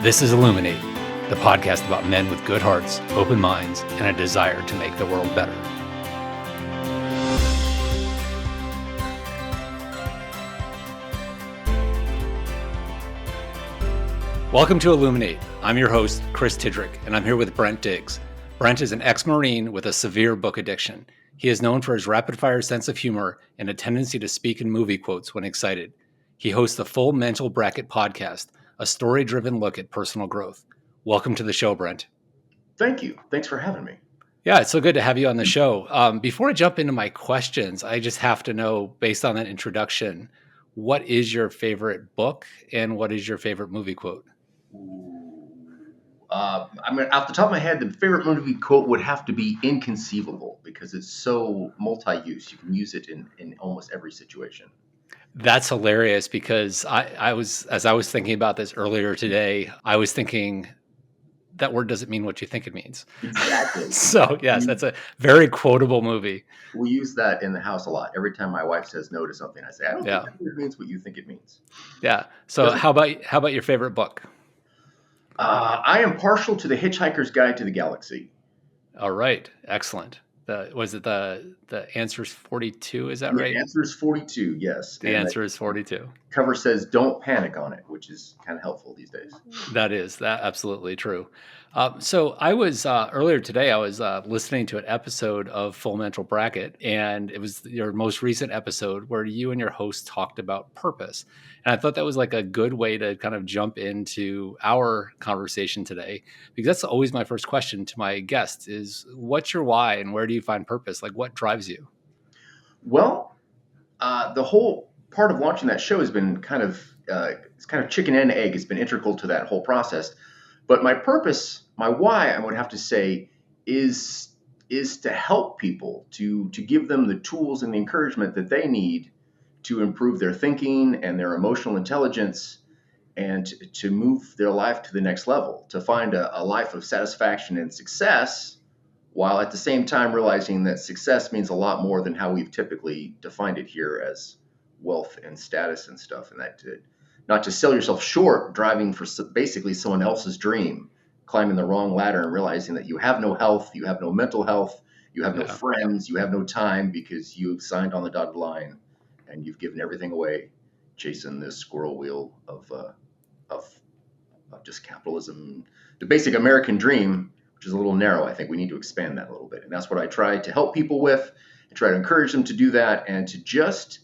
This is Illuminate, the podcast about men with good hearts, open minds, and a desire to make the world better. Welcome to Illuminate. I'm your host, Chris Tidrick, and I'm here with Brent A. Brent is an ex-Marine with a severe book addiction. He is known for his rapid-fire sense of humor and a tendency to speak in movie quotes when excited. He hosts the Full Mental Bracket podcast, a story-driven look at personal growth. Welcome to the show, Brent. Thank you. Thanks for having me. Yeah, it's so good to have you on the show. Before I jump into my questions, I just have to know, based on that introduction, what is your favorite book and what is your favorite movie quote? I mean, off the top of my head, the favorite movie quote would have to be "Inconceivable" because it's so multi-use. You can use it in almost every situation. That's hilarious because as I was thinking about this earlier today, I was thinking that word doesn't mean what you think it means. Exactly. So yes, that's a very quotable movie. We use that in the house a lot. Every time my wife says no to something, I say, "I don't think that word means what you think it means." Yeah. So how about your favorite book? I am partial to The Hitchhiker's Guide to the Galaxy. All right. Excellent. Was it the answer's 42? Is that right? The answer is 42. Yes. The answer is 42. Cover says "Don't panic" on it, which is kind of helpful these days. That absolutely true. So I was earlier today, I was listening to an episode of Full Mental Bracket, and it was your most recent episode where you and your host talked about purpose. And I thought that was like a good way to kind of jump into our conversation today, because that's always my first question to my guests is, what's your why and where do you find purpose? Like, what drives you? Well, the whole part of launching that show has been it's kind of chicken and egg. It's been integral to that whole process. But my purpose, my why, I would have to say, is to help people, to give them the tools and the encouragement that they need to improve their thinking and their emotional intelligence, and to move their life to the next level, to find a life of satisfaction and success, while at the same time realizing that success means a lot more than how we've typically defined it here as wealth and status and stuff, and that not to sell yourself short driving for basically someone else's dream, climbing the wrong ladder and realizing that you have no health, you have no mental health, you have no friends, you have no time because you signed on the dotted line and you've given everything away chasing this squirrel wheel of just capitalism, the basic American dream, which is a little narrow. I think we need to expand that a little bit. And that's what I try to help people with. I try to encourage them to do that and to just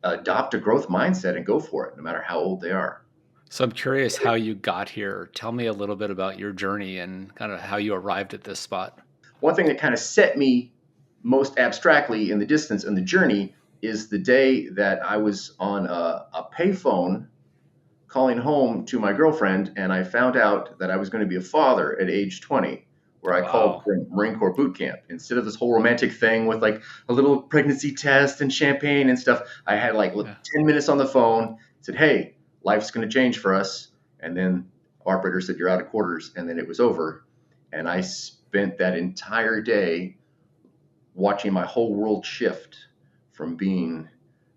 adopt a growth mindset and go for it, no matter how old they are. So I'm curious how you got here. Tell me a little bit about your journey and kind of how you arrived at this spot. One thing that kind of set me most abstractly in the distance and the journey is the day that I was on a payphone calling home to my girlfriend, and I found out that I was going to be a father at age 20, where I called for Marine Corps bootcamp. Instead of this whole romantic thing with like a little pregnancy test and champagne and stuff, I had 10 minutes on the phone, said, "Hey, life's going to change for us." And then operator said, "You're out of quarters." And then it was over. And I spent that entire day watching my whole world shift from being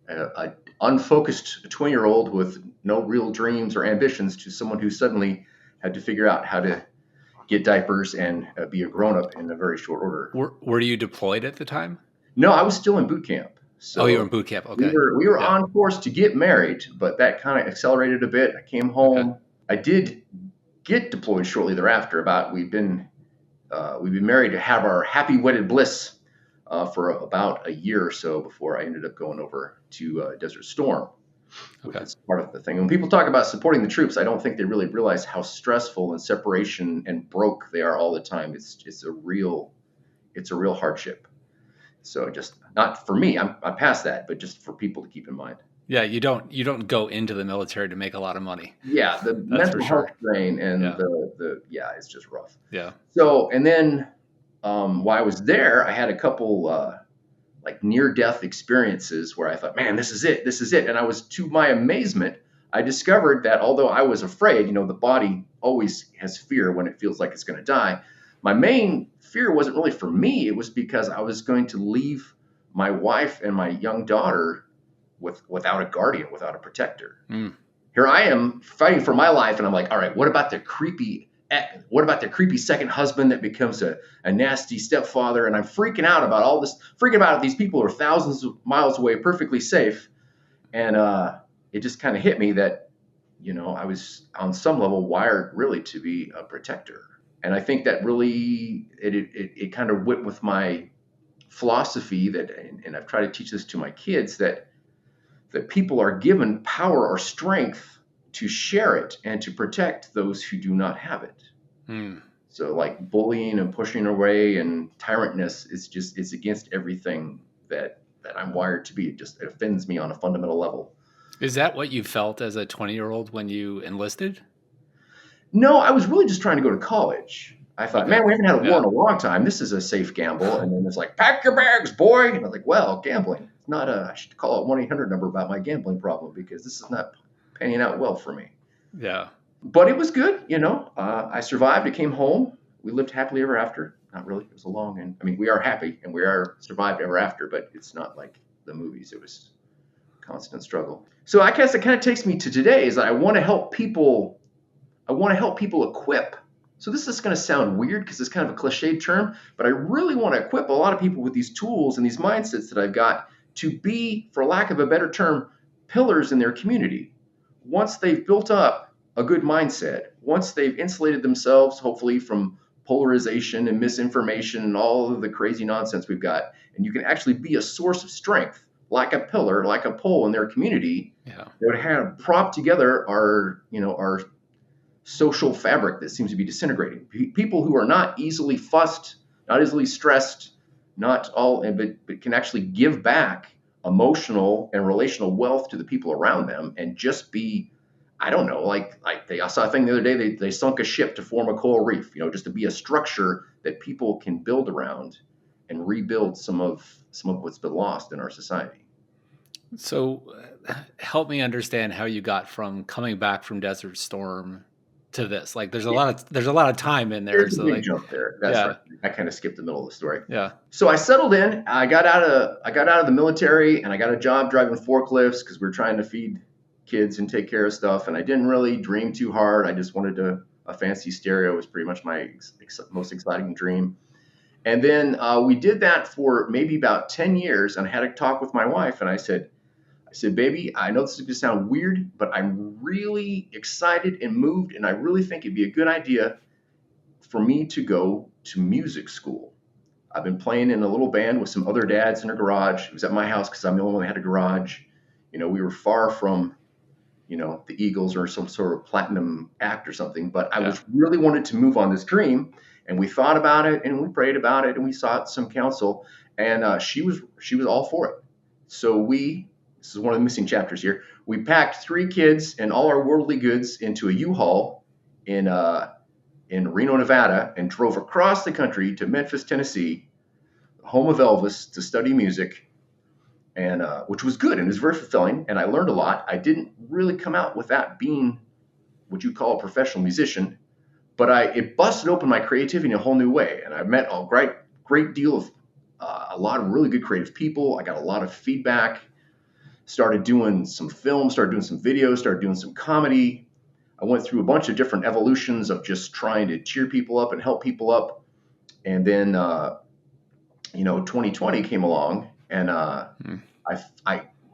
a unfocused 20-year-old with no real dreams or ambitions to someone who suddenly had to figure out how to get diapers and be a grown-up in a very short order. Were you deployed at the time? No, I was still in boot camp. So you were in boot camp. Okay. We were on course to get married, but that kind of accelerated a bit. I came home. Okay. I did get deployed shortly thereafter. We've been married to have our happy wedded bliss for about a year or so before I ended up going over to Desert Storm. Okay. That's part of the thing. When people talk about supporting the troops, I don't think they really realize how stressful and separation and broke they are all the time. It's a real hardship. So just not for me, I'm past that, but just for people to keep in mind. Yeah, you don't go into the military to make a lot of money. Yeah, the mental health strain and it's just rough. Yeah. So and then while I was there, I had a couple near-death experiences where I thought, man, this is it. And to my amazement, I discovered that although I was afraid, the body always has fear when it feels like it's going to die. My main fear wasn't really for me. It was because I was going to leave my wife and my young daughter without a guardian, without a protector. here I am fighting for my life, and I'm like, all right, what about the creepy second husband that becomes a nasty stepfather? And I'm freaking out about all this, freaking out these people who are thousands of miles away, perfectly safe. And it just kind of hit me that, I was on some level wired really to be a protector. And I think that really, it kind of went with my philosophy that, and I've tried to teach this to my kids, that people are given power or strength to share it and to protect those who do not have it. So like bullying and pushing away and tyrantness it's against everything that I'm wired to be. It offends me on a fundamental level. Is that what you felt as a 20-year-old when you enlisted? No, I was really just trying to go to college. I thought, Okay. man, we haven't had a war in a long time. This is a safe gamble. And then it's like, pack your bags, boy. And I was like, well, gambling. It's not I should call a 1-800 number about my gambling problem because this is not panning out well for me. Yeah. But it was good, I survived. I came home. We lived happily ever after. Not really. It was a long and we are happy and we are survived ever after, but it's not like the movies. It was constant struggle. So I guess it kind of takes me to today is that I want to help people equip. So this is going to sound weird because it's kind of a cliched term, but I really want to equip a lot of people with these tools and these mindsets that I've got to be, for lack of a better term, pillars in their community. Once they've built up a good mindset, once they've insulated themselves, hopefully, from polarization and misinformation and all of the crazy nonsense we've got, and you can actually be a source of strength, like a pillar, like a pole in their community, that would have prop together our social fabric that seems to be disintegrating. People who are not easily fussed, not easily stressed, but can actually give back emotional and relational wealth to the people around them and just be, I don't know, I saw a thing the other day, they sunk a ship to form a coral reef, just to be a structure that people can build around and rebuild some of what's been lost in our society. So help me understand how you got from coming back from Desert Storm to this. Like there's a lot of time in there. There's a big jump there. That's right. I kind of skipped the middle of the story. Yeah. So I settled in. I got out of the military and I got a job driving forklifts because we were trying to feed kids and take care of stuff. And I didn't really dream too hard. I just wanted a fancy stereo was pretty much my most exciting dream. And then we did that for maybe about 10 years. And I had a talk with my wife and I said, baby, I know this is going to sound weird, but I'm really excited and moved, and I really think it'd be a good idea for me to go to music school. I've been playing in a little band with some other dads in a garage. It was at my house because I'm the only one that had a garage. We were far from, the Eagles or some sort of platinum act or something, but I was really wanted to move on this dream, and we thought about it, and we prayed about it, and we sought some counsel, and she was all for it. So this is one of the missing chapters here. We packed 3 kids and all our worldly goods into a U-Haul in Reno, Nevada, and drove across the country to Memphis, Tennessee, home of Elvis, to study music, and which was good and it was very fulfilling. And I learned a lot. I didn't really come out with that being what you call a professional musician, but it busted open my creativity in a whole new way. And I met a great deal of a lot of really good creative people. I got a lot of feedback. Started doing some films, started doing some videos, started doing some comedy. I went through a bunch of different evolutions of just trying to cheer people up and help people up. And then, 2020 came along, and what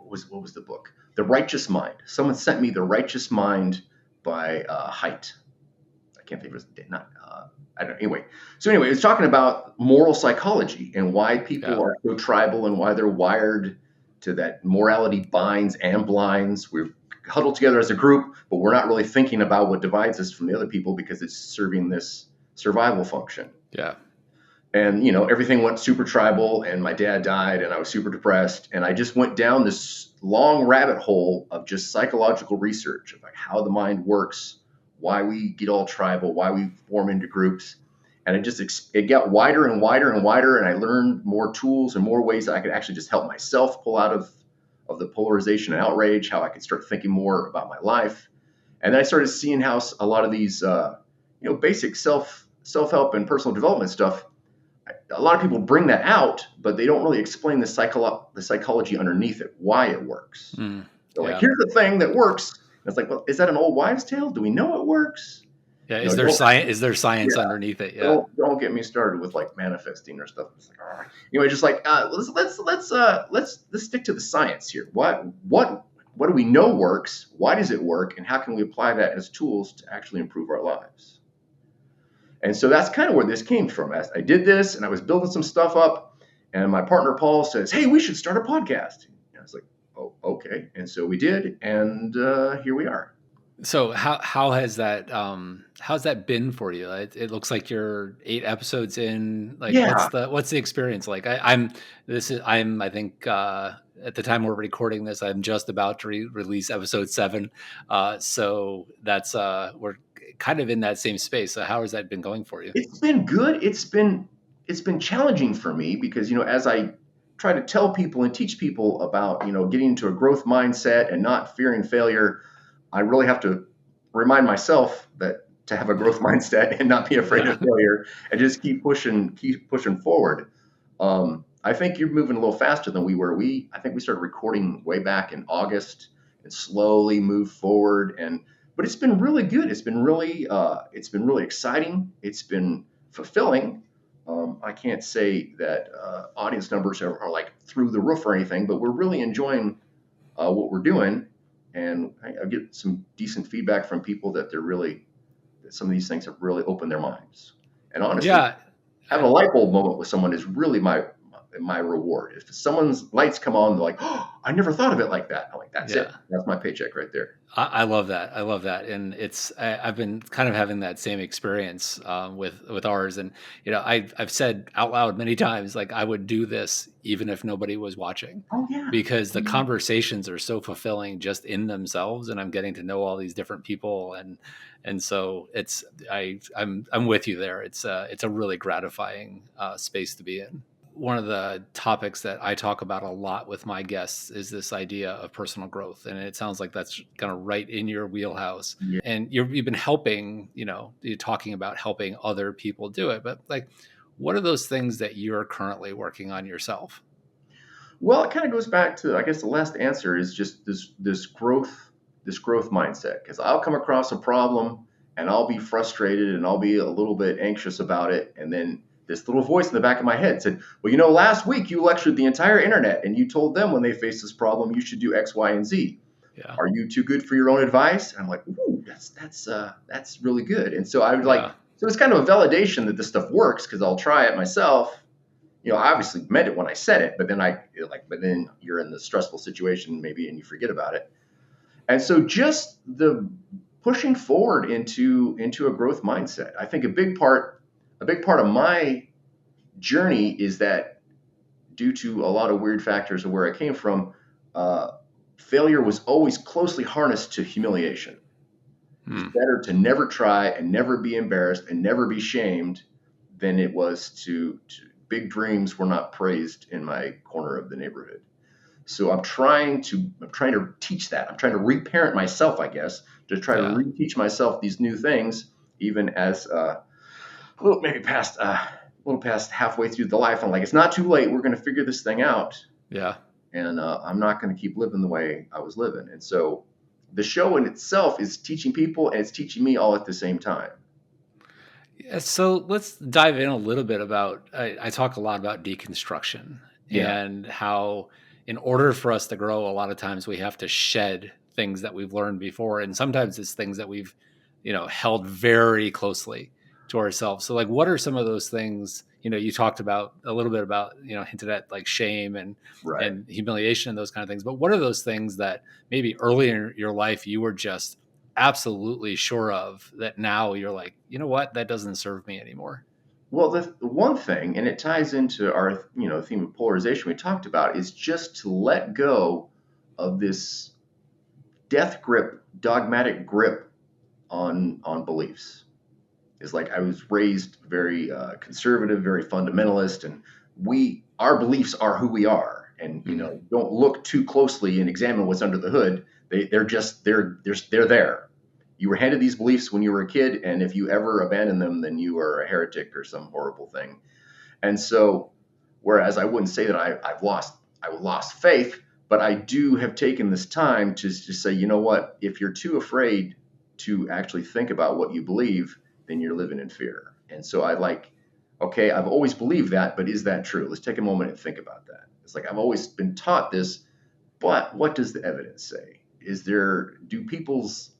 was the book? The Righteous Mind. Someone sent me The Righteous Mind by Haidt. I can't think of it. I don't. Anyway, it's talking about moral psychology and why people are so tribal and why they're wired to that morality binds and blinds. We're huddled together as a group, but we're not really thinking about what divides us from the other people because it's serving this survival function. Yeah. And, everything went super tribal and my dad died and I was super depressed. And I just went down this long rabbit hole of just psychological research of like how the mind works, why we get all tribal, why we form into groups. And it got wider and wider and wider, and I learned more tools and more ways that I could actually just help myself pull out of the polarization and outrage, how I could start thinking more about my life. And then I started seeing how a lot of these, basic self-help and personal development stuff, a lot of people bring that out, but they don't really explain the psychology underneath it, why it works. So here's the thing that works, it's like, well, is that an old wives' tale? Do we know it works? Yeah. You know, Is there don't science? Is there science yeah, underneath it? Yeah. don't get me started with like manifesting or stuff. It's like, all right. Anyway, just like let's stick to the science here. What do we know works? Why does it work? And how can we apply that as tools to actually improve our lives? And so that's kind of where this came from. As I did this and I was building some stuff up, and my partner Paul says, "Hey, we should start a podcast." And I was like, "Oh, okay." And so we did, and here we are. So how has that how's that been for you? It looks like you're 8 episodes in. Like, Yeah, what's the experience like? I'm I think at the time we're recording this, I'm just about to release episode 7. So that's we're kind of in that same space. So how has that been going for you? it's been good. It's been challenging for me because as I try to tell people and teach people about getting into a growth mindset and not fearing failure, I really have to remind myself that to have a growth mindset and not be afraid Yeah. of failure and just keep pushing forward. I think you're moving a little faster than we were. I think we started recording way back in August and slowly moved forward. But it's been really good. It's been really exciting. It's been fulfilling. I can't say that audience numbers are like through the roof or anything, but we're really enjoying what we're doing, and I get some decent feedback from people that that some of these things have really opened their minds. And honestly, Yeah. having a light bulb moment with someone is really my reward. If someone's lights come on, they're like, "Oh, I never thought of it like that." I'm like, "That's it. Yeah. That's my paycheck right there." I love that. I love that, and I've been kind of having that same experience with ours, and I've said out loud many times like I would do this even if nobody was watching, Oh yeah. because the Yeah. conversations are so fulfilling just in themselves, and I'm getting to know all these different people, and so I'm with you there. It's a really gratifying space to be in. One of the topics that I talk about a lot with my guests is this idea of personal growth. And it sounds like that's kind of right in your wheelhouse. Yeah. And you've been helping, you're talking about helping other people do it. But like, what are those things that you're currently working on yourself? Well, it kind of goes back to, I guess, the last answer is just this growth mindset. Because I'll come across a problem and I'll be frustrated and I'll be a little bit anxious about it, and then this little voice in the back of my head said, "Well, last week you lectured the entire internet and you told them when they face this problem you should do X, Y, and Z. Yeah. Are you too good for your own advice?" And I'm like, "Ooh, that's really good." And so I would like, Yeah. so it's kind of a validation that this stuff works because I'll try it myself. I obviously meant it when I said it, but then you're in the stressful situation maybe and you forget about it. And so just the pushing forward into a growth mindset. I think a big part of my journey is that due to a lot of weird factors of where I came from, uh, failure was always closely harnessed to humiliation. It's Hmm. better to never try and never be embarrassed and never be shamed than it was to big dreams were not praised in my corner of the neighborhood. So I'm trying to teach that. I'm trying to reparent myself, I guess, to try to Yeah. reteach myself these new things, even as a little maybe past a little past halfway through the life. I'm like, it's not too late. We're going to figure this thing out, Yeah. and I'm not going to keep living the way I was living. And so the show in itself is teaching people and it's teaching me all at the same time. Yeah, so let's dive in a little bit about. I talk a lot about deconstruction Yeah. and how, in order for us to grow, a lot of times we have to shed things that we've learned before, and sometimes it's things that we've, held very closely to ourselves. So, like, what are some of those things? You talked about a little bit about, hinted at like shame Right. and humiliation and those kind of things. But what are those things that maybe early in your life you were just absolutely sure of that now you're like, you know what, that doesn't serve me anymore? Well, the one thing, and it ties into our theme of polarization we talked about, is just to let go of this death grip, dogmatic grip on beliefs. Is like I was raised very conservative, very fundamentalist, and our beliefs are who we are, and Hmm. don't look too closely and examine what's under the hood. They're there. You were handed these beliefs when you were a kid, and if you ever abandon them, then you are a heretic or some horrible thing. And so, whereas I wouldn't say that I've lost faith, But I do have taken this time to just say, you know what? If you're too afraid to actually think about what you believe, then you're living in fear. And so I like, okay, I've always believed that, but is that true? Let's take a moment and think about that. It's like I've always been taught this, but what does the evidence say? Do people's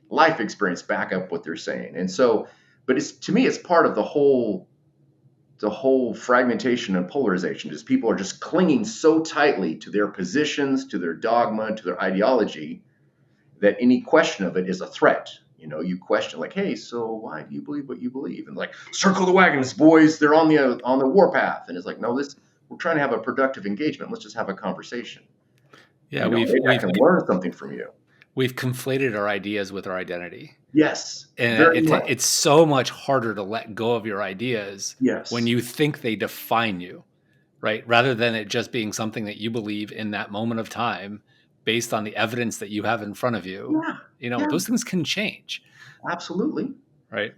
life experience back up what they're saying? And so, but it's to me, it's part of the whole fragmentation and polarization. Just people are just clinging so tightly to their positions, to their dogma, to their ideology, that any question of it is a threat. You question like, hey, so why do you believe what you believe? And like, circle the wagons, boys. They're on the warpath. And it's like, no, this we're trying to have a productive engagement. Let's just have a conversation. Yeah, Maybe I can learn something from you. we've conflated our ideas with our identity. Yes, And very much. it's so much harder to let go of your ideas when Yes. you think they define you, right? Rather than it just being something that you believe in that moment of time based on the evidence that you have in front of you. Yeah. Yeah. Those things can change, Absolutely. right?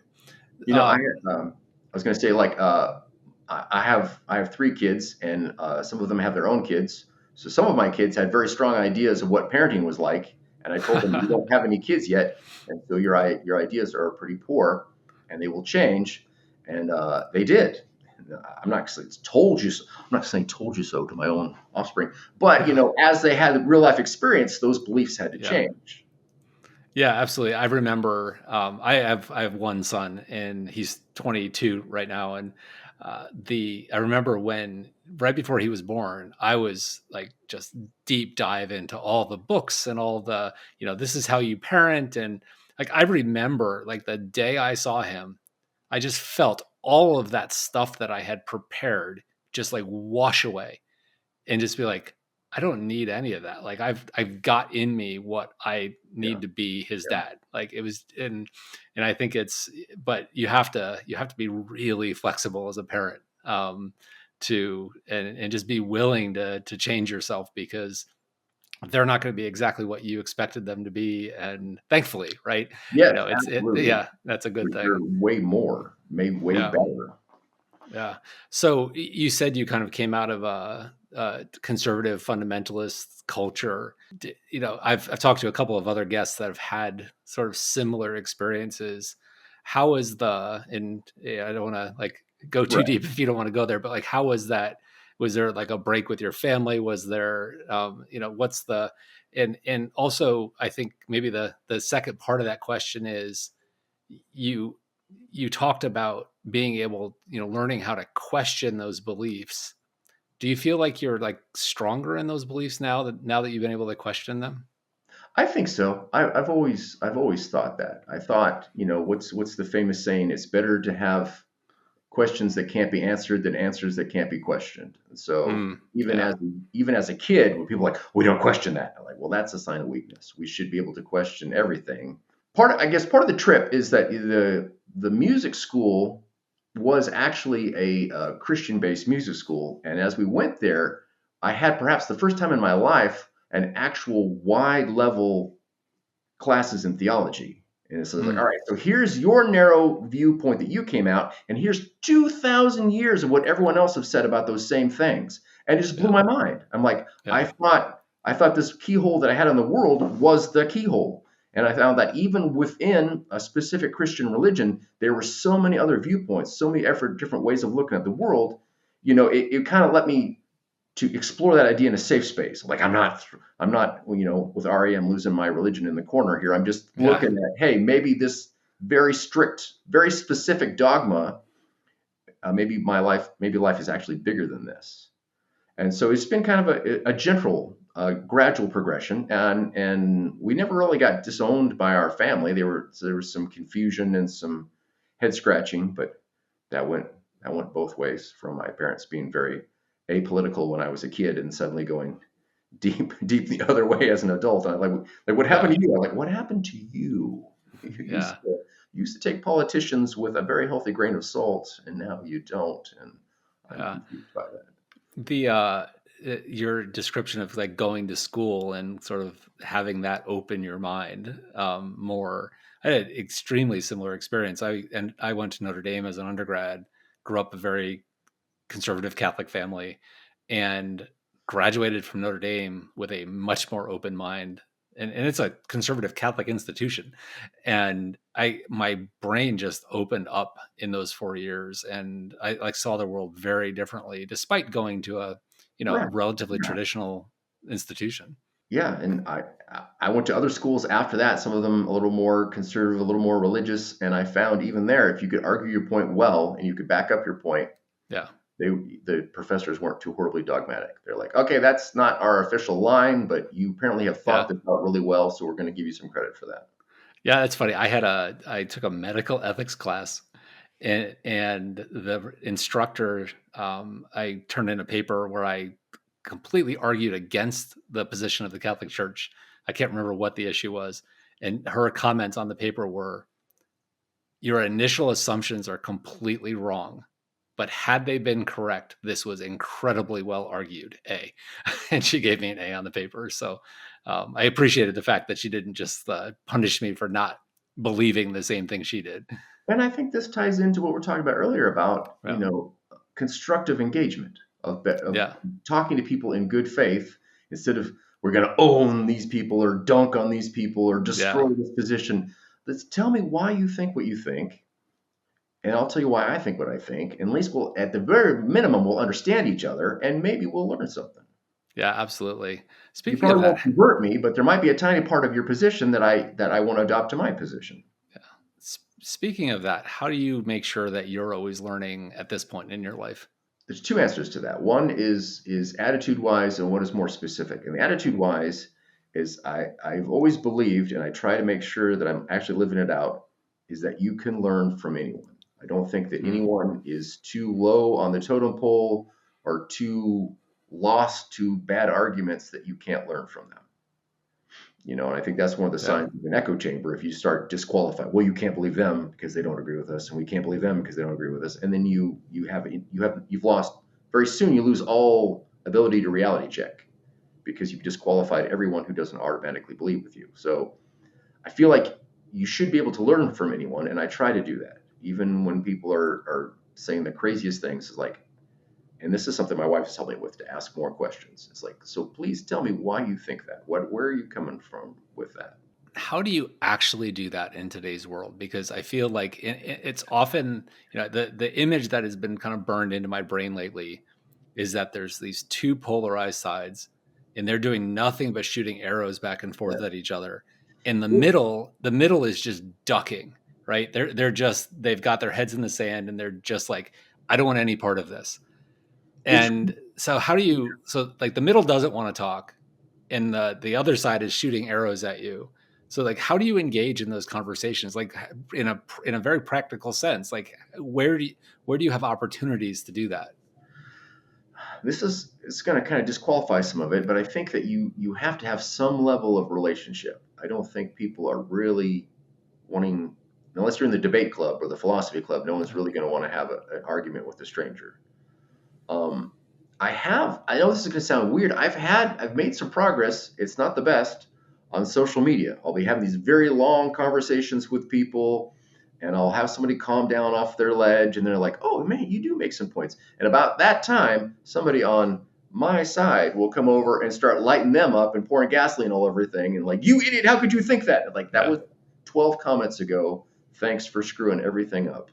I Um, was going to say like I have three kids, and some of them have their own kids. So some of my kids had very strong ideas of what parenting was like, and I told them, you don't have any kids yet, and so your ideas are pretty poor, and they will change, and they did. I'm not saying told you so. I'm not saying told you so to my own offspring, but as they had real life experience, those beliefs had to yeah. change. Yeah, absolutely. I remember I have one son and he's 22 right now, and I remember when right before he was born, I was like just deep dive into all the books and all the this is how you parent, and like I remember like the day I saw him, I just felt all of that stuff that I had prepared just like wash away and just be like, I don't need any of that. Like I've got in me what I Yeah, need to be his yeah, dad. Like it was, and I think but you have to be really flexible as a parent, to and just be willing to change yourself, because they're not going to be exactly what you expected them to be. And thankfully, right? yes, absolutely. Yeah, that's a good You're thing. way more, made way Yeah. better. Yeah. So you said you kind of came out of a conservative fundamentalist culture. I've talked to a couple of other guests that have had sort of similar experiences. How is and yeah, I don't want to like go too Right. deep if you don't want to go there, but like, how was that? Was there like a break with your family? Was there, what's and also I think maybe the second part of that question is you you talked about being able, learning how to question those beliefs. Do you feel like you're like stronger in those beliefs now that you've been able to question them? I think so. I've always thought that. I thought, what's the famous saying? It's better to have questions that can't be answered than answers that can't be questioned. And so even Yeah. as even as a kid, when people are like, we don't question that, I'm like, well, that's a sign of weakness. We should be able to question everything. I guess part of the trip is that the music school was actually a Christian-based music school, and as we went there, I had perhaps the first time in my life an actual wide level classes in theology. And so it's like, all Mm, right, so here's your narrow viewpoint that you came out, and here's 2,000 years of what everyone else have said about those same things. And it just blew yeah. my mind. I'm like, Yeah. I thought this keyhole that I had on the world was the keyhole. And I found that even within a specific Christian religion, there were so many other viewpoints, so many different ways of looking at the world. It kind of let me to explore that idea in a safe space. Like I'm not, with REM losing my religion in the corner here. I'm just Yeah. looking at, hey, maybe this very strict, very specific dogma, maybe life is actually bigger than this. And so it's been kind of a gentle, gradual progression, and we never really got disowned by our family. There was some confusion and some head scratching, but that went that went both ways, from my parents being very apolitical when I was a kid and suddenly going deep deep the other way as an adult. I'm like what happened Yeah. to you? I'm like, what happened to you? You Yeah. used to take politicians with a very healthy grain of salt, and now you don't. And I'm Yeah. confused by that. Your description of like going to school and sort of having that open your mind, more. I had an extremely similar experience. I went to Notre Dame as an undergrad, grew up a very conservative Catholic family, and graduated from Notre Dame with a much more open mind. And it's a conservative Catholic institution. And my brain just opened up in those 4 years, and I like saw the world very differently, despite going to a Right. relatively Yeah. traditional institution. Yeah, and I went to other schools after that, some of them a little more conservative, a little more religious, and I found even there, if you could argue your point well and you could back up your point, Yeah. they the professors weren't too horribly dogmatic. They're like, okay, that's not our official line, but you apparently have thought Yeah. this out really well, so we're going to give you some credit for that. Yeah, that's funny. I took a medical ethics class, and the instructor, I turned in a paper where I completely argued against the position of the Catholic Church. I can't remember what the issue was, and her comments on the paper were, "Your initial assumptions are completely wrong, but had they been correct, this was incredibly well argued." A, and she gave me an A on the paper. So I appreciated the fact that she didn't just punish me for not believing the same thing she did. And I think this ties into what we're talking about earlier about, Yeah, constructive engagement of yeah, talking to people in good faith instead of we're going to own these people or dunk on these people or yeah, destroy this position. Let's tell me why you think what you think, and I'll tell you why I think what I think. And at least we'll, at the very minimum, we'll understand each other and maybe we'll learn something. yeah. Absolutely. You Speaking of probably won't that, convert me, but there might be a tiny part of your position that I want to adopt to my position. speaking of that, how do you make sure that you're always learning at this point in your life? There's two answers to that. One is attitude wise, and one is more specific. And the attitude wise is I've always believed, and I try to make sure that I'm actually living it out, is that you can learn from anyone. I don't think that Mm, anyone is too low on the totem pole or too lost to bad arguments that you can't learn from them. And I think that's one of the yeah, signs of an echo chamber. If you start disqualifying, well, you can't believe them because they don't agree with us, and we can't believe them because they don't agree with us, and then you've lost very soon. You lose all ability to reality check because you've disqualified everyone who doesn't automatically believe with you. So I feel like you should be able to learn from anyone, and I try to do that, even when people are saying the craziest things. Is like, and this is something my wife has helped me with, to ask more questions. It's like, so please tell me why you think that. Where are you coming from with that? how do you actually do that in today's world? Because I feel like it's often, the image that has been kind of burned into my brain lately is that there's these two polarized sides, and they're doing nothing but shooting arrows back and forth Yeah. at each other. In the middle is just ducking, right? They've got their heads in the sand, and they're just like, I don't want any part of this. It's And so how do you, so like the middle doesn't want to talk, and the other side is shooting arrows at you. So like how do you engage in those conversations, like in a very practical sense? Like where do you have opportunities to do that? this is it's going to kind of disqualify some of it, but I think that you have to have some level of relationship. I don't think people are really wanting, unless you're in the debate club or the philosophy club, no one's really going to want to have an argument with a stranger. Um, I know this is going to sound weird. I've made some progress. It's not the best on social media. I'll be having these very long conversations with people, and I'll have somebody calm down off their ledge, and they're like, "Oh man, you do make some points." And about that time, somebody on my side will come over and start lighting them up and pouring gasoline all over everything, and like, "You idiot! How could you think that?" And like that Yeah. was 12 comments ago. Thanks for screwing everything up.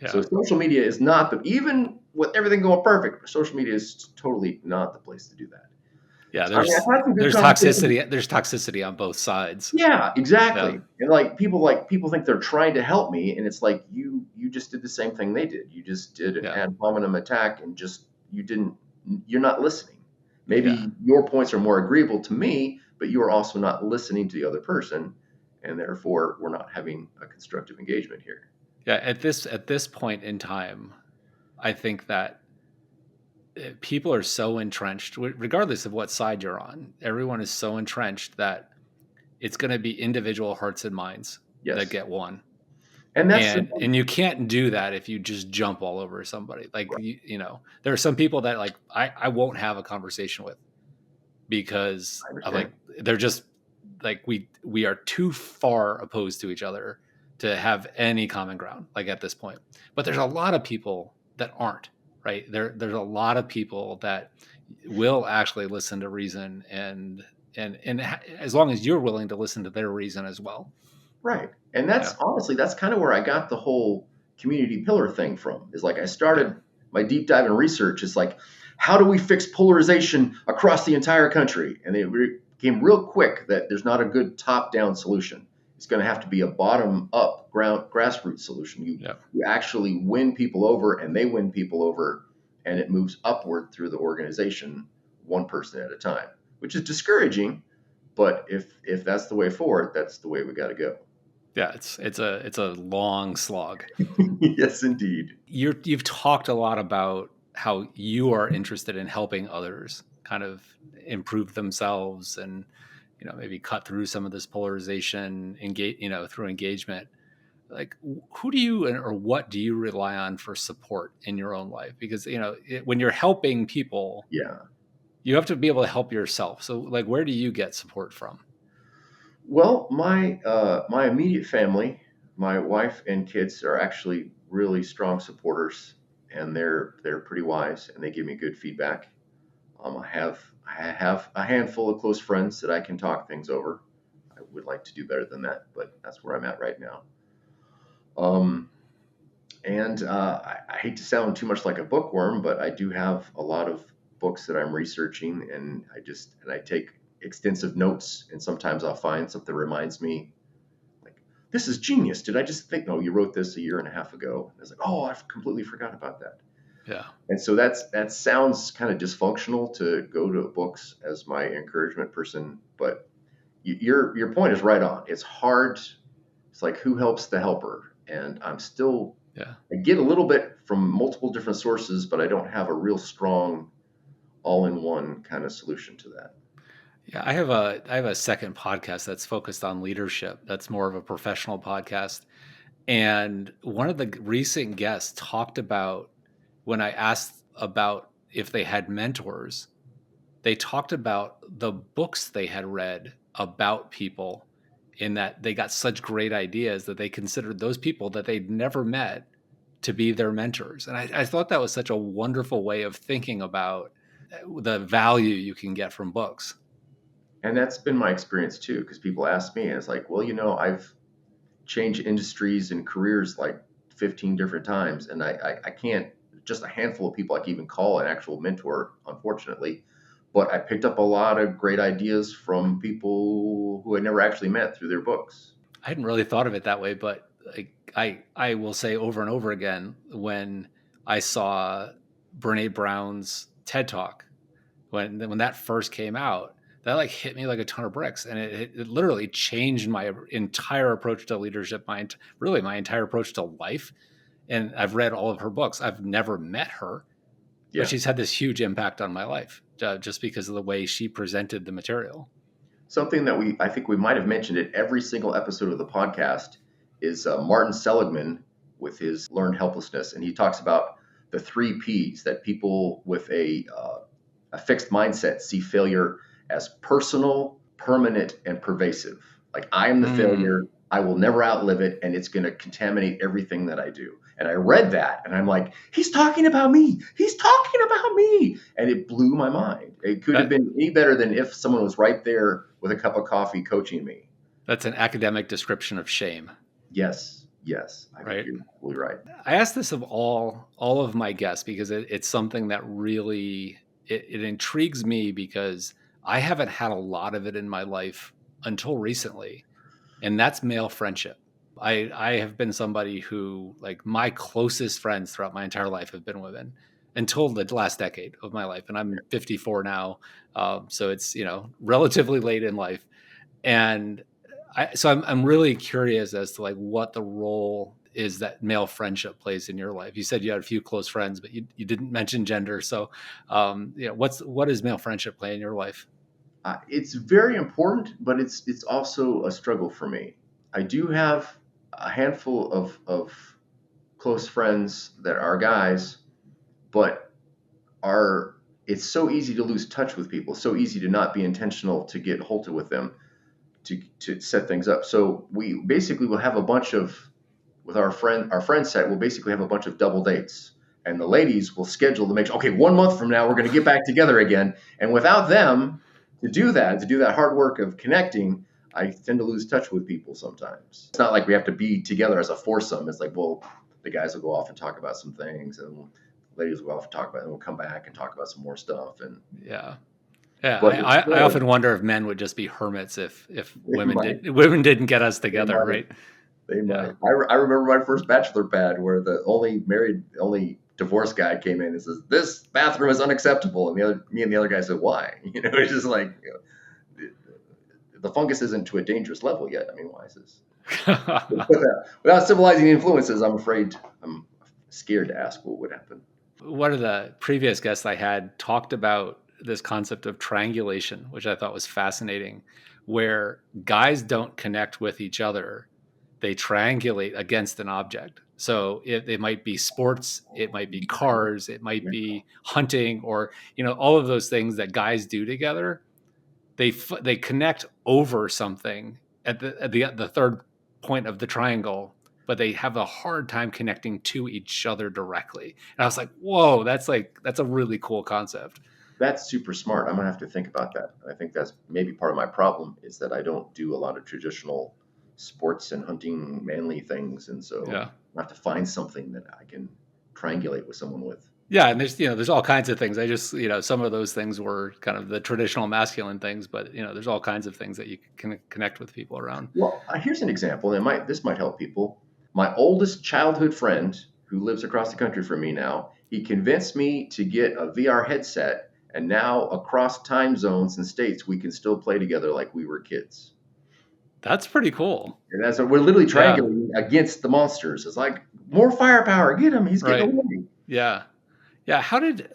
So Yeah. social media is not even with everything going perfect, social media is totally not the place to do that. Yeah. So I mean, There's I've had some good there's conversations. toxicity. There's toxicity on both sides. Yeah, exactly. Yeah. And like people think they're trying to help me, and it's like you just did the same thing they did. You just did an Yeah. ad hominem attack, and just you didn't. You're not listening. Yeah. Maybe your points are more agreeable to me, but you are also not listening to the other person, and therefore we're not having a constructive engagement here. Yeah. At this point in time, I think that people are so entrenched, regardless of what side you're on. Everyone is so entrenched that it's going to be individual hearts and minds that Yes, get won. and that's And you can't do that if you just jump all over somebody. Like there are some people that like I won't have a conversation with because I of understand. like they're just like we are too far opposed to each other to have any common ground like at this point. But there's a lot of people that aren't. right? There's a lot of people that will actually listen to reason, and as long as you're willing to listen to their reason as well. Right. And that's Yeah. honestly, that's kind of where I got the whole community pillar thing from. Is like I Yeah. started my deep dive in research. It's like, how do we fix polarization across the entire country? And it became real quick that there's not a good top down solution. It's going to have to be a bottom up grassroots solution. Yeah. You actually win people over and they win people over, and it moves upward through the organization, one person at a time, which is discouraging. But if that's the way forward, that's the way we got to go. Yeah. It's a long slog. Yes, indeed. You've talked a lot about how you are interested in helping others kind of improve themselves and maybe cut through some of this polarization, engage through engagement. Like, who do you or what do you rely on for support in your own life? Because when you're helping people, Yeah. you have to be able to help yourself. So like, where do you get support from? Well, my immediate family, my wife and kids are actually really strong supporters, and they're pretty wise, and they give me good feedback. I have a handful of close friends that I can talk things over. I would like to do better than that, but that's where I'm at right now. Um, and I hate to sound too much like a bookworm, but I do have a lot of books that I'm researching, and I take extensive notes. And sometimes I'll find something that reminds me, like, this is genius. Did I just think? No, you wrote this a year and a half ago. And it's like, oh, I've completely forgot about that. Yeah. And so that sounds kind of dysfunctional to go to books as my encouragement person, but your point is right on. It's hard. It's like, who helps the helper? And Yeah. I get a little bit from multiple different sources, but I don't have a real strong all-in-one kind of solution to that. Yeah, I have a second podcast that's focused on leadership. That's more of a professional podcast. And one of the recent guests talked about, when I asked about if they had mentors, they talked about the books they had read about people, in that they got such great ideas that they considered those people that they'd never met to be their mentors. And I thought that was such a wonderful way of thinking about the value you can get from books. And that's been my experience too, because people ask me, and it's like, well, I've changed industries and careers like 15 different times, and I can't, just a handful of people I can even call an actual mentor, unfortunately. But I picked up a lot of great ideas from people who I never actually met through their books. I hadn't really thought of it that way, but like, I will say over and over again, when I saw Brene Brown's TED Talk, when that first came out, that like hit me like a ton of bricks, and it literally changed my entire approach to leadership, really my entire approach to life. And I've read all of her books. I've never met her, but Yeah. she's had this huge impact on my life, just because of the way she presented the material. Something that I think we might have mentioned in every single episode of the podcast is Martin Seligman with his learned helplessness. And he talks about the 3 Ps that people with a fixed mindset see failure as personal, permanent, and pervasive. Like, I am the failure. I will never outlive it, and it's going to contaminate everything that I do. And I read that, and I'm like, he's talking about me. He's talking about me. And it blew my mind. It could have been any better than if someone was right there with a cup of coffee coaching me. That's an academic description of shame. Yes. I Right. think you're absolutely right. I asked this of all of my guests because it's something that really it intrigues me, because I haven't had a lot of it in my life until recently, and that's male friendship. I have been somebody who, like, my closest friends throughout my entire life have been women until the last decade of my life, and I'm 54 now, so it's relatively late in life, and I'm really curious as to like what the role is that male friendship plays in your life. You said you had a few close friends, but you didn't mention gender. So, what does male friendship play in your life? It's very important, but it's also a struggle for me. I do have a handful of close friends that are guys, but it's so easy to lose touch with people, so easy to not be intentional to get halted with them, to set things up. So we basically will have a bunch of, with our friend set, we'll basically have a bunch of double dates, and the ladies will schedule to make sure, okay, 1 month from now we're going to get back together again. And without them to do that hard work of connecting, I tend to lose touch with people sometimes. It's not like we have to be together as a foursome. It's like, well, the guys will go off and talk about some things, and ladies will go off and talk about it, and we'll come back and talk about some more stuff. And Yeah. Yeah, but I often wonder if men would just be hermits if women might. didn't get us together, right? They might. Yeah. I remember my first bachelor pad where the only divorced guy came in and says, "This bathroom is unacceptable," and me and the other guy said, "Why?" It's just like, the fungus isn't to a dangerous level yet. I mean, why is this? Without civilizing influences, I'm scared to ask what would happen. One of the previous guests I had talked about this concept of triangulation, which I thought was fascinating, where guys don't connect with each other. They triangulate against an object. So it might be sports, it might be cars, it might be hunting, or all of those things that guys do together. They connect over something at the third point of the triangle, but they have a hard time connecting to each other directly. And I was like, whoa, that's a really cool concept. That's super smart. I'm gonna have to think about that. I think that's maybe part of my problem is that I don't do a lot of traditional sports and hunting manly things, and so Yeah. I have to find something that I can triangulate with someone with. Yeah, and there's all kinds of things. I just some of those things were kind of the traditional masculine things, but there's all kinds of things that you can connect with people around. Well, here's an example. This might help people. My oldest childhood friend, who lives across the country from me now, he convinced me to get a VR headset, and now across time zones and states, we can still play together like we were kids. That's pretty cool. And that's what we're literally triangulating against the monsters. It's like, more firepower, get him. He's getting away. Yeah. Yeah. How did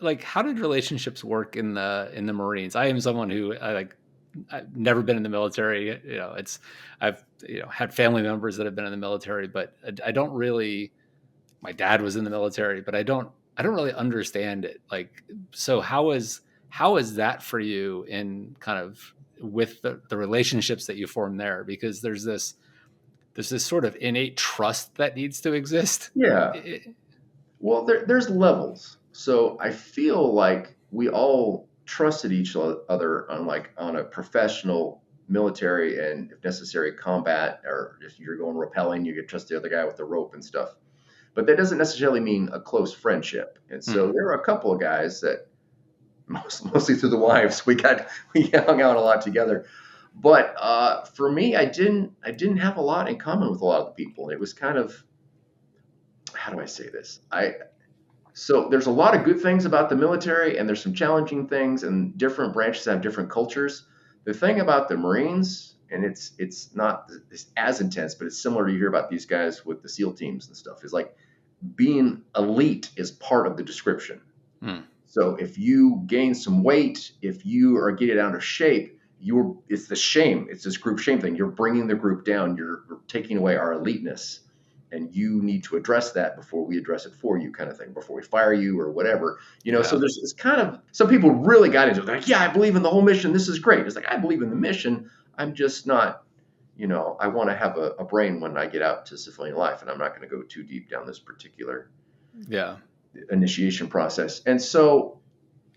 relationships work in the Marines? I am someone who I've never been in the military. I've had family members that have been in the military, but I don't really. My dad was in the military, but I don't really understand it. Like, so how is that for you in kind of with the relationships that you form there? Because there's this sort of innate trust that needs to exist. Yeah. Well, there's levels. So I feel like we all trusted each other on a professional military and if necessary combat, or if you're going rappelling, you could trust the other guy with the rope and stuff. But that doesn't necessarily mean a close friendship. And so there are a couple of guys that mostly through the wives, we hung out a lot together. But for me, I didn't have a lot in common with a lot of the people. It was kind of, how do I say this? So there's a lot of good things about the military, and there's some challenging things, and different branches have different cultures. The thing about the Marines, and it's not as intense, but it's similar to you hear about these guys with the SEAL teams and stuff, is like being elite is part of the description. So if you gain some weight, if you are getting out of shape, it's the shame. It's this group shame thing. You're bringing the group down. You're taking away our eliteness. And you need to address that before we address it for you, kind of thing, before we fire you or whatever. So there's this kind of, some people really got into it. They're like, yeah, I believe in the whole mission. This is great. It's like, I believe in the mission. I'm just not, I want to have a brain when I get out to civilian life, and I'm not going to go too deep down this particular initiation process. And so,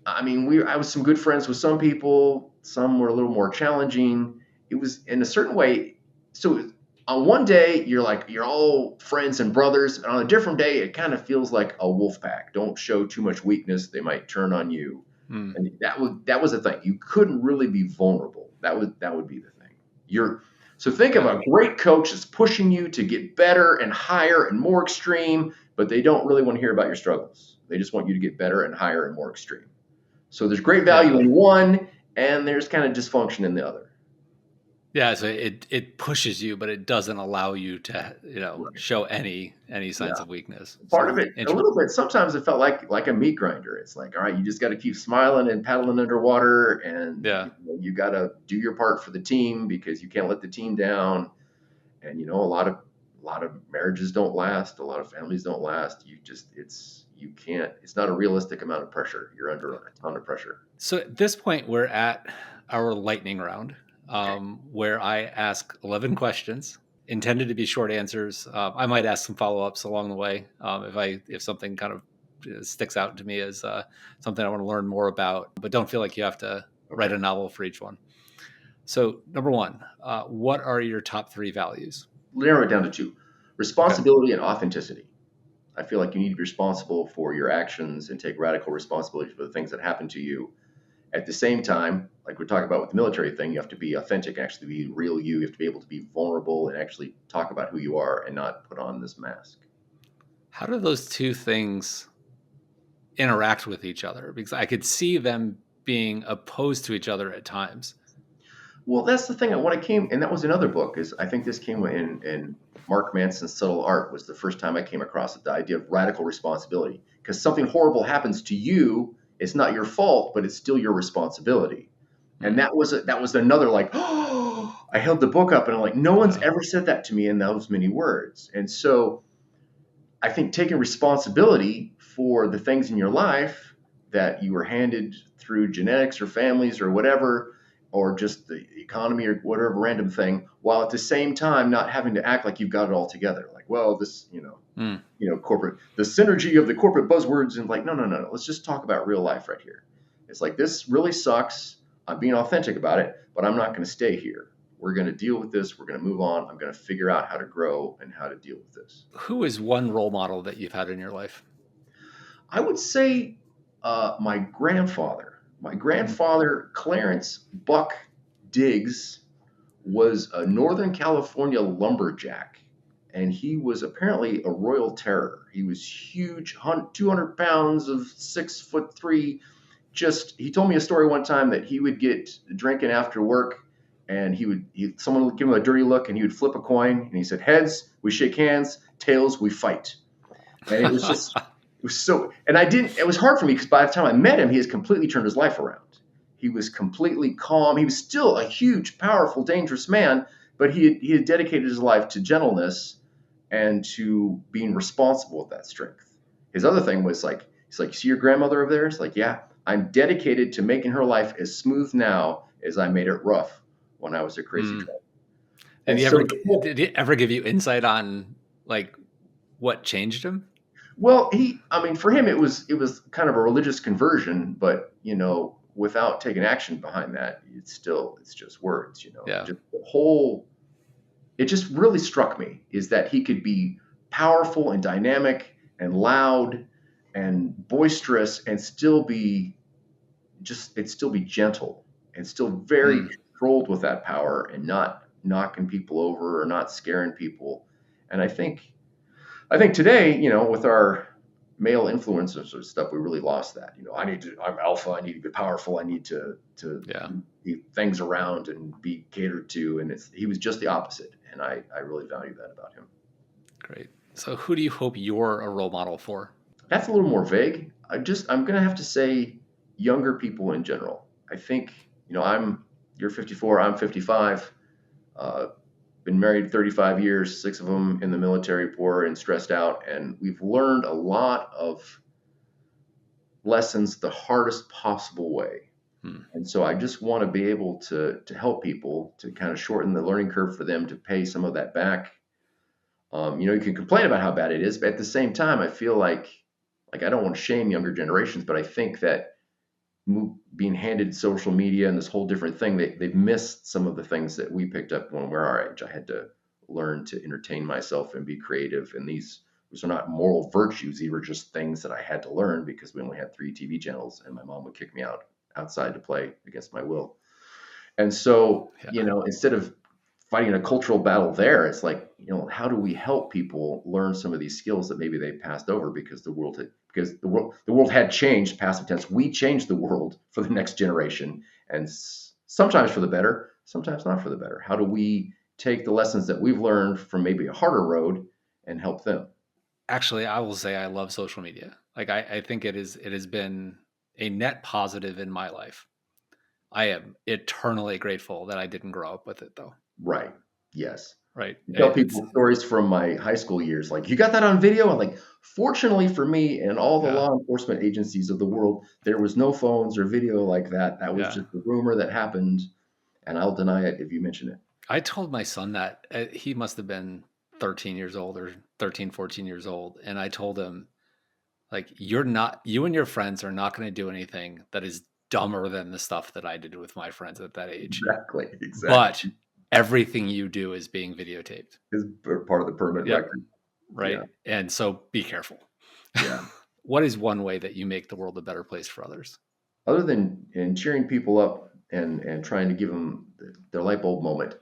I mean, I was some good friends with some people. Some were a little more challenging. It was in a certain way. So on one day, you're all friends and brothers. And on a different day, it kind of feels like a wolf pack. Don't show too much weakness. They might turn on you. And that was the thing. You couldn't really be vulnerable. That would be the thing. So think of a great coach that's pushing you to get better and higher and more extreme, but they don't really want to hear about your struggles. They just want you to get better and higher and more extreme. So there's great value in one, and there's kind of dysfunction in the other. Yeah, so it pushes you, but it doesn't allow you to show any signs of weakness. Part of it, a little bit. Sometimes it felt like a meat grinder. It's like, all right, you just got to keep smiling and paddling underwater, and you got to do your part for the team because you can't let the team down. And a lot of marriages don't last. A lot of families don't last. You can't. It's not a realistic amount of pressure. You're under a ton of pressure. So at this point, we're at our lightning round. Where I ask 11 questions intended to be short answers. I might ask some follow-ups along the way if something kind of sticks out to me as something I want to learn more about, but don't feel like you have to write Okay. a novel for each one. So, number one, what are your top 3 values? Narrow it down to two: Okay. responsibility and authenticity. I feel like you need to be responsible for your actions and take radical responsibility for the things that happen to you. At the same time, like we're talking about with the military thing, you have to be authentic, actually be real you. You have to be able to be vulnerable and actually talk about who you are and not put on this mask. How do those two things interact with each other? Because I could see them being opposed to each other at times. Well, that's the thing. When I came, and that was another book. Is I think this came in Mark Manson's Subtle Art was the first time I came across it, the idea of radical responsibility. Because something horrible happens to you, it's not your fault, but it's still your responsibility. And Mm, that was another like, oh, I held the book up and I'm like, no one's yeah. ever said that to me in those many words. And so I think taking responsibility for the things in your life that you were handed through genetics or families or whatever, or just the economy or whatever random thing, while at the same time not having to act like you've got it all together. Like, well, this, Mm. corporate, the synergy of the corporate buzzwords, and like, no, no, no, no. Let's just talk about real life right here. It's like, this really sucks. I'm being authentic about it, but I'm not going to stay here. We're going to deal with this. We're going to move on. I'm going to figure out how to grow and how to deal with this. Who is one role model that you've had in your life? I would say my grandfather. My Mm. grandfather, Clarence Buck Diggs, was a Northern California lumberjack, and he was apparently a royal terror. He was huge, 200 pounds of 6'3". He told me a story one time that he would get drinking after work, and someone would give him a dirty look, and he would flip a coin, and he said, "Heads, we shake hands; tails, we fight." And it was so, and I didn't, it was hard for me because by the time I met him, he has completely turned his life around. He was completely calm. He was still a huge, powerful, dangerous man, but he had dedicated his life to gentleness and to being responsible with that strength. His other thing was like, he's like, "See your grandmother over there?" It's like, "Yeah, I'm dedicated to making her life as smooth now as I made it rough when I was a crazy Mm. drunk." And so the whole, Did he ever give you insight on like what changed him? well, I mean, for him, it was kind of a religious conversion, but without taking action behind that, it's just words, Yeah. just the whole. It just really struck me is that he could be powerful and dynamic and loud and boisterous and still be gentle and still very Mm. controlled with that power and not knocking people over or not scaring people. And I think today, with our male influencers or stuff, we really lost that. I'm alpha. I need to be powerful. I need to Yeah. be things around and be catered to. And he was just the opposite. And I really value that about him. Great. So who do you hope you're a role model for? That's a little more vague. I'm going to have to say younger people in general. I think, you're 54, I'm 55. Uh, been married 35 years, 6 of them in the military, poor and stressed out. And we've learned a lot of lessons the hardest possible way. Hmm. And so I just want to be able to help people to kind of shorten the learning curve for them to pay some of that back. You can complain about how bad it is, but at the same time, I feel like I don't want to shame younger generations, but I think that being handed social media and this whole different thing, they've missed some of the things that we picked up when we were our age. I had to learn to entertain myself and be creative, and these are not moral virtues. These were just things that I had to learn because we only had 3 TV channels, and my mom would kick me outside to play against my will. And so, Yeah. instead of fighting a cultural battle there, it's like, how do we help people learn some of these skills that maybe they passed over because the world had changed, past tense. We changed the world for the next generation, and sometimes for the better, sometimes not for the better. How do we take the lessons that we've learned from maybe a harder road and help them? Actually, I will say I love social media. Like I think it has been a net positive in my life. I am eternally grateful that I didn't grow up with it though. Right. Yes. Right. I tell It's people stories from my high school years, like, "You got that on video?" And like, fortunately for me and all the yeah. law enforcement agencies of the world, there was no phones or video like that. That was Yeah. just a rumor that happened, and I'll deny it if you mention it. I told my son that he must have been 13 years old or 13, 14 years old. And I told him, Like you and your friends are not going to do anything that is dumber than the stuff that I did with my friends at that age. Exactly. But everything you do is being videotaped. Is part of the permanent Yep. record. Right. Yeah. And so be careful. Yeah. What is one way that you make the world a better place for others? Other than in cheering people up and trying to give them their light bulb moment,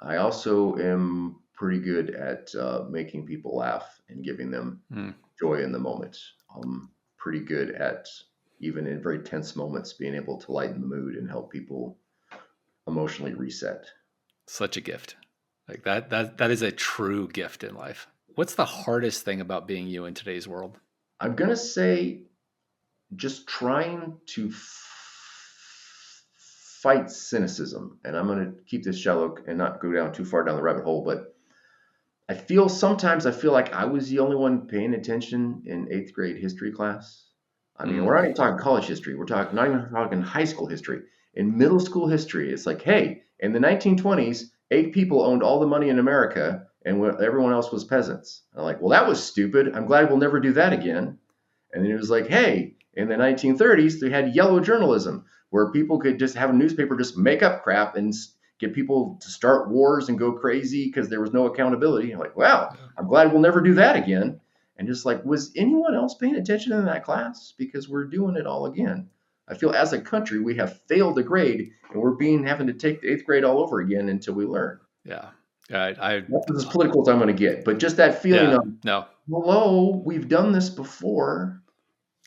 I also am pretty good at making people laugh and giving them Mm, joy in the moment. I'm pretty good at, even in very tense moments, being able to lighten the mood and help people emotionally reset. such a gift. Like that is a true gift in life. What's the hardest thing about being you in today's world? I'm going to say just trying to fight cynicism. And I'm going to keep this shallow and not go down too far down the rabbit hole, but sometimes I feel like I was the only one paying attention in eighth grade history class. I mean, Mm, we're not even talking college history. We're talking not even talking high school history. In middle school history, it's like, hey, in the 1920s, 8 people owned all the money in America, and everyone else was peasants. I'm like, well, that was stupid. I'm glad we'll never do that again. And then it was like, hey, in the 1930s, they had yellow journalism, where people could just have a newspaper just make up crap and get people to start wars and go crazy because there was no accountability. You're like, wow, yeah. I'm glad we'll never do that again. And just like, was anyone else paying attention in that class? Because we're doing it all again. I feel as a country, we have failed a grade and we're having to take the eighth grade all over again until we learn. Yeah. I That's as political as I'm going to get. But just that feeling yeah. of, No. hello, we've done this before.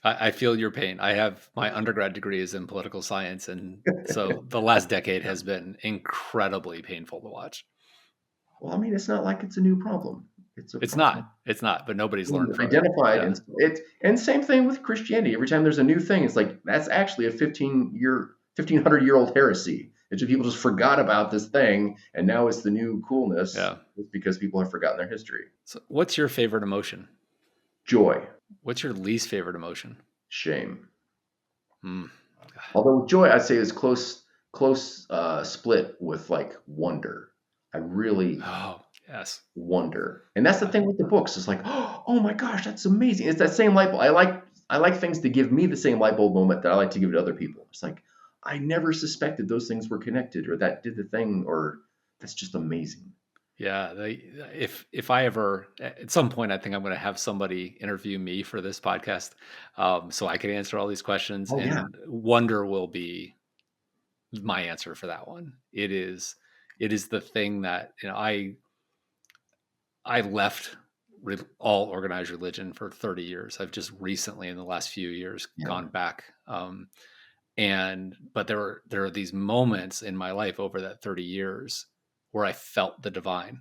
I feel your pain. I have my undergrad degree is in political science, and so the last decade has been incredibly painful to watch. Well, I mean, it's not like it's a new problem. It's a It's problem not. It's not, but nobody's being learned from it. identified, Yeah. and and same thing with Christianity. Every time there's a new thing, it's like that's actually a 1500-year-old heresy. It's just people just forgot about this thing, and now it's the new coolness. Yeah. It's because people have forgotten their history. So what's your favorite emotion? Joy, What's your least favorite emotion? shame. Hmm. Although with joy, I'd say is close split with like wonder. I really Oh, yes. wonder. And that's the thing with the books. It's like, oh my gosh, that's amazing. It's that same light bulb. I like things to give me the same light bulb moment that I like to give to other people. It's like I never suspected those things were connected or that did the thing or that's just amazing. Yeah, if I ever at some point I think I'm going to have somebody interview me for this podcast, so I can answer all these questions, Oh yeah. and wonder will be my answer for that one. It is the thing that I left all organized religion for 30 years. I've just recently in the last few years Yeah. gone back, and but there are these moments in my life over that 30 years where I felt the divine,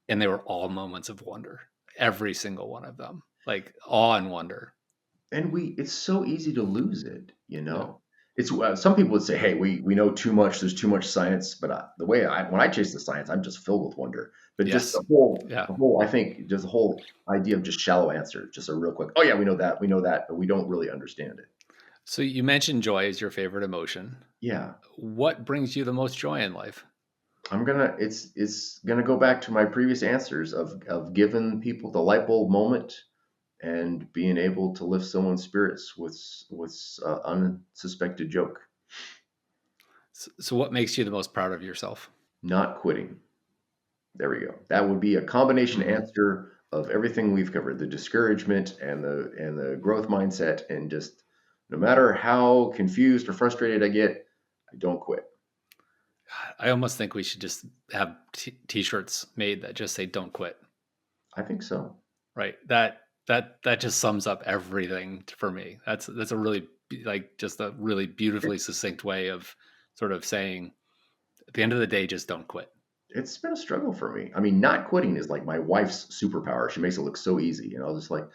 and they were all moments of wonder, every single one of them, like awe and wonder. And it's so easy to lose it, you Yeah. know. It's some people would say, "Hey, we know too much. There's too much science." But the way when I chase the science, I'm just filled with wonder. But just Yes. the whole, Yeah. I think, just the whole idea of just shallow answer, just a real quick, "Oh yeah, we know that," but we don't really understand it. So you mentioned joy is your favorite emotion. Yeah, What brings you the most joy in life? it's gonna go back to my previous answers of giving people the light bulb moment and being able to lift someone's spirits with unsuspected joke, So what makes you the most proud of yourself? not quitting. There we go. That would be a combination Hmm. answer of everything we've covered, the discouragement and the growth mindset, and just no matter how confused or frustrated I get, I don't quit. I almost think we should just have t-shirts made that just say "Don't quit." I think so. Right. That just sums up everything for me. That's a really like just a really beautifully succinct way of sort of saying at the end of the day, just don't quit. It's been a struggle for me. I mean, not quitting is like my wife's superpower. She makes it look so easy. And I was just like,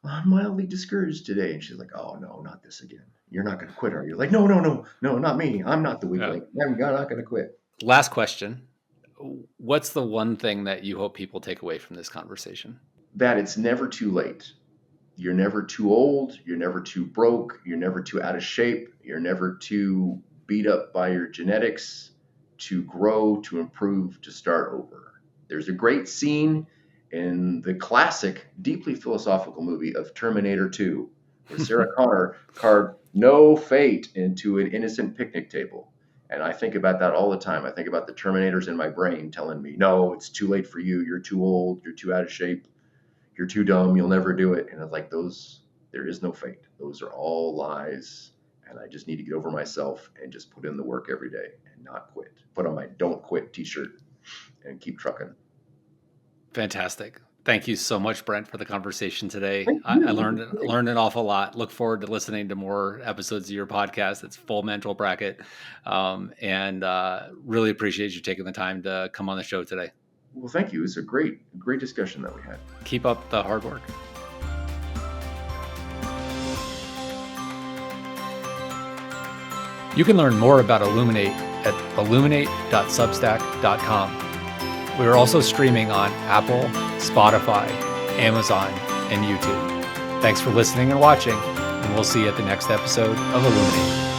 I'm mildly discouraged today. And she's like, oh, no, not this again. You're not going to quit, are you? Like, no, no, no, no, not me. I'm not the weak Yeah. link. I'm not going to quit. Last question. What's the one thing that you hope people take away from this conversation? That it's never too late. You're never too old. You're never too broke. You're never too out of shape. You're never too beat up by your genetics to grow, to improve, to start over. There's a great scene in the classic, deeply philosophical movie of Terminator 2, where Sarah Connor carved no fate into an innocent picnic table. And I think about that all the time. I think about the Terminators in my brain telling me, no, it's too late for you. You're too old. You're too out of shape. You're too dumb. You'll never do it. And it's like there is no fate. Those are all lies. And I just need to get over myself and just put in the work every day and not quit. Put on my don't quit t-shirt and keep trucking. Fantastic. Thank you so much, Brent, for the conversation today. Thank I you. learned an awful lot. Look forward to listening to more episodes of your podcast. It's Full Mental Bracket. And really appreciate you taking the time to come on the show today. Well, thank you. It's a great discussion that we had. Keep up the hard work. You can learn more about Illuminate at illuminate.substack.com. We are also streaming on Apple, Spotify, Amazon, and YouTube. Thanks for listening and watching, and we'll see you at the next episode of Illuminate.